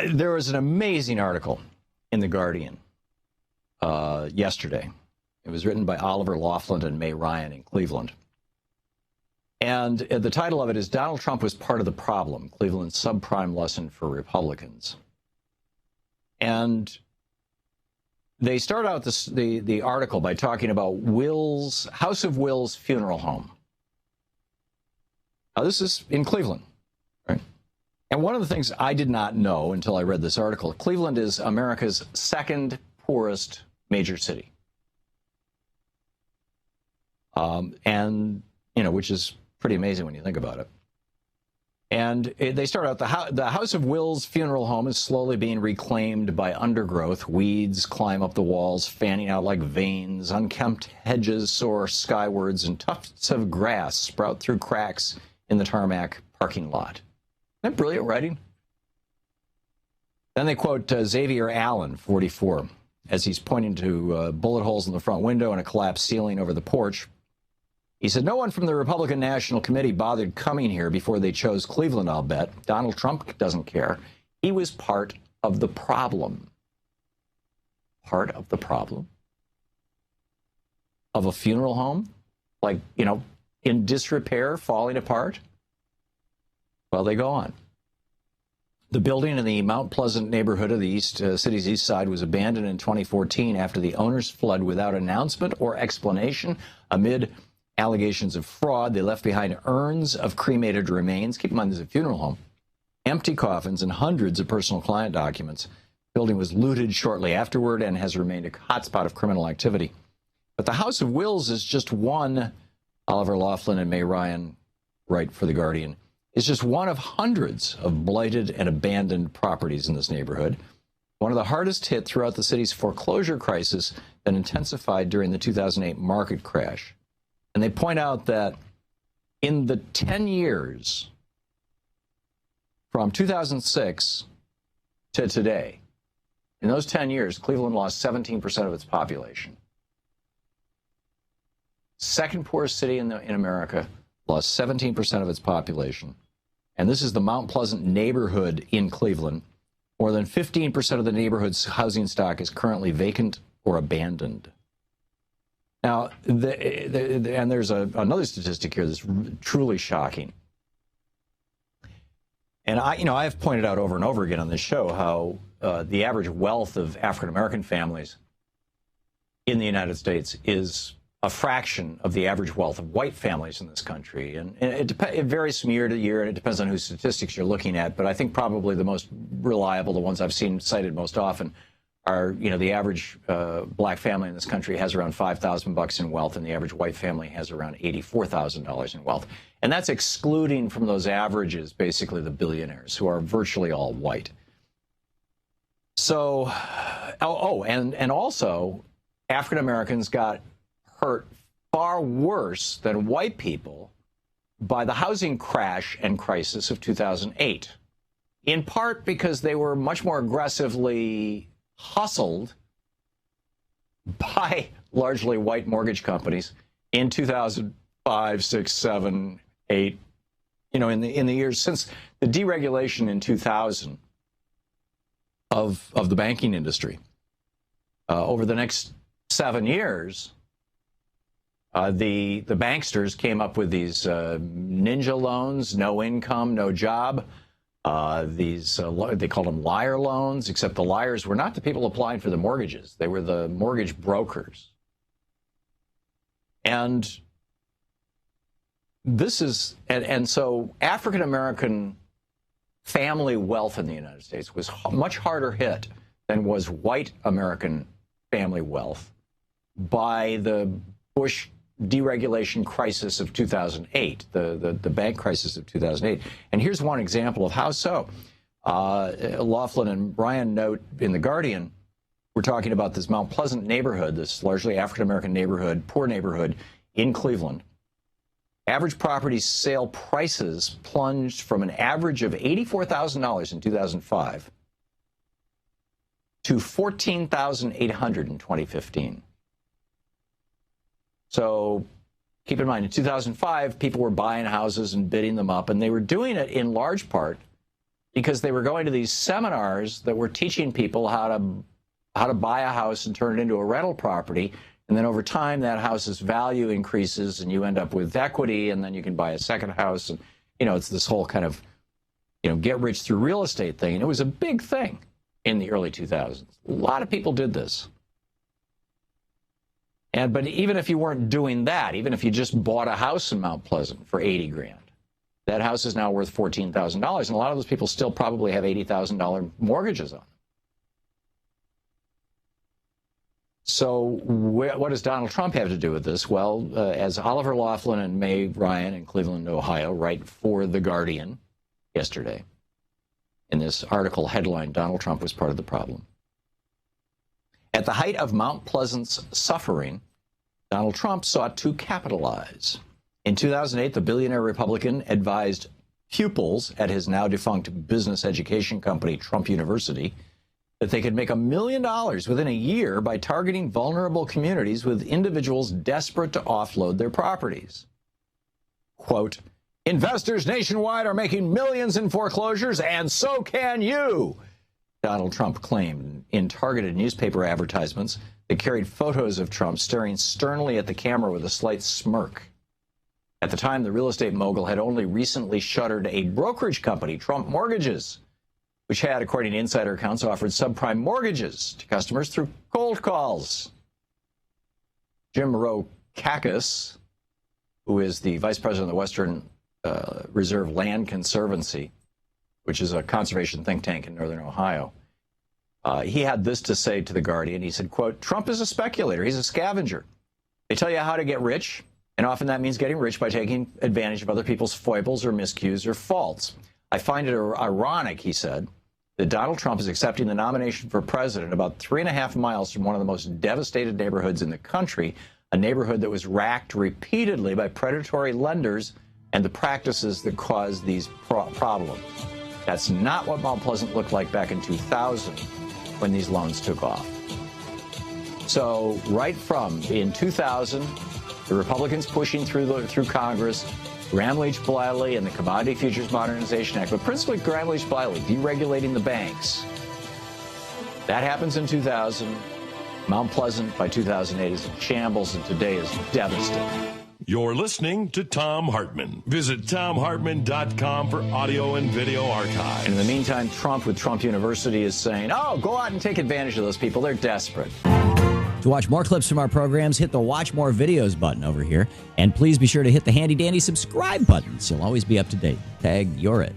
There was an amazing article in The Guardian yesterday. It was written by Oliver Laughlin and May Ryan in Cleveland. And the title of it is Donald Trump Was Part of the Problem, Cleveland's Subprime Lesson for Republicans. And they start out the article by talking about House of Will's funeral home. Now, this is in Cleveland, right? And one of the things I did not know until I read this article, Cleveland is America's second poorest major city. And, you know, which is pretty amazing when you think about it. And they start out, the House of Will's funeral home is slowly being reclaimed by undergrowth. Weeds climb up the walls, fanning out like veins. Unkempt hedges soar skywards, and tufts of grass sprout through cracks in the tarmac parking lot. Isn't that brilliant writing? Then they quote Xavier Allen, 44, as he's pointing to bullet holes in the front window and a collapsed ceiling over the porch. He said, "No one from the Republican National Committee bothered coming here before they chose Cleveland, I'll bet. Donald Trump doesn't care. He was part of the problem." Part of the problem? Of a funeral home? Like, you know, in disrepair, falling apart? Well, they go on. The building in the Mount Pleasant neighborhood of the city's east side was abandoned in 2014 after the owners fled without announcement or explanation amid allegations of fraud. They left behind urns of cremated remains. Keep in mind, there's a funeral home. Empty coffins and hundreds of personal client documents. The building was looted shortly afterward and has remained a hotspot of criminal activity. But the House of Wills is just one, Oliver Laughlin and May Ryan write for The Guardian, is just one of hundreds of blighted and abandoned properties in this neighborhood. One of the hardest hit throughout the city's foreclosure crisis that intensified during the 2008 market crash. And they point out that in the 10 years from 2006 to today, in those 10 years, Cleveland lost 17% of its population. Second poorest city in America, lost 17% of its population. And this is the Mount Pleasant neighborhood in Cleveland. More than 15% of the neighborhood's housing stock is currently vacant or abandoned. Now, and there's another statistic here that's truly shocking. And I have pointed out over and over again on this show how the average wealth of African-American families in the United States is a fraction of the average wealth of white families in this country. And it varies from year to year, and it depends on whose statistics you're looking at. But I think probably the most reliable, the ones I've seen cited most often, are, you know, the average black family in this country has around $5,000 in wealth, and the average white family has around $84,000 in wealth. And that's excluding from those averages, basically, the billionaires, who are virtually all white. So, and also, African Americans got hurt far worse than white people by the housing crash and crisis of 2008, in part because they were much more aggressively hustled by largely white mortgage companies in 2005, 6, 7, 8, you know, in the years since the deregulation in 2000 of the banking industry. Over the next 7 years, the banksters came up with these ninja loans, no income, no job. They called them liar loans, except the liars were not the people applying for the mortgages. They were the mortgage brokers. And this is, and so African-American family wealth in the United States was much harder hit than was white American family wealth by the Bush deregulation crisis of 2008, the bank crisis of 2008. And here's one example of how so. Laughlin and Ryan note in The Guardian, we're talking about this Mount Pleasant neighborhood, this largely African-American neighborhood, poor neighborhood in Cleveland. Average property sale prices plunged from an average of $84,000 in 2005 to $14,800 in 2015. So keep in mind, in 2005, people were buying houses and bidding them up, and they were doing it in large part because they were going to these seminars that were teaching people how to buy a house and turn it into a rental property. And then over time, that house's value increases and you end up with equity, and then you can buy a second house. And, it's this whole kind of, get rich through real estate thing. And it was a big thing in the early 2000s. A lot of people did this. But even if you weren't doing that, even if you just bought a house in Mount Pleasant for $80,000, that house is now worth $14,000. And a lot of those people still probably have $80,000 mortgages on them. So what does Donald Trump have to do with this? Well, as Oliver Laughlin and May Ryan in Cleveland, Ohio, write for The Guardian yesterday, in this article headline, Donald Trump was part of the problem. At the height of Mount Pleasant's suffering, Donald Trump sought to capitalize. In 2008, the billionaire Republican advised pupils at his now-defunct business education company, Trump University, that they could make $1 million within a year by targeting vulnerable communities with individuals desperate to offload their properties. Quote, investors nationwide are making millions in foreclosures, and so can you, Donald Trump claimed in targeted newspaper advertisements that carried photos of Trump staring sternly at the camera with a slight smirk. At the time, the real estate mogul had only recently shuttered a brokerage company, Trump Mortgages, which had, according to insider accounts, offered subprime mortgages to customers through cold calls. Jim Kakis, who is the vice president of the Western Reserve Land Conservancy, which is a conservation think tank in northern Ohio, he had this to say to The Guardian. He said, quote, Trump is a speculator. He's a scavenger. They tell you how to get rich, and often that means getting rich by taking advantage of other people's foibles or miscues or faults. I find it ironic, he said, that Donald Trump is accepting the nomination for president about 3.5 miles from one of the most devastated neighborhoods in the country, a neighborhood that was racked repeatedly by predatory lenders and the practices that caused these problems. That's not what Mount Pleasant looked like back in 2000 when these loans took off. So right from in 2000, the Republicans pushing through Congress, Graham Leach Bliley and the Commodity Futures Modernization Act, but principally Graham Leach Bliley, deregulating the banks. That happens in 2000. Mount Pleasant by 2008 is in shambles, and today is devastating. You're listening to Thom Hartmann. Visit ThomHartmann.com for audio and video archives. And in the meantime, Trump with Trump University is saying, oh, go out and take advantage of those people. They're desperate. To watch more clips from our programs, hit the Watch More Videos button over here. And please be sure to hit the handy-dandy subscribe button so you'll always be up to date. Tag, you're it.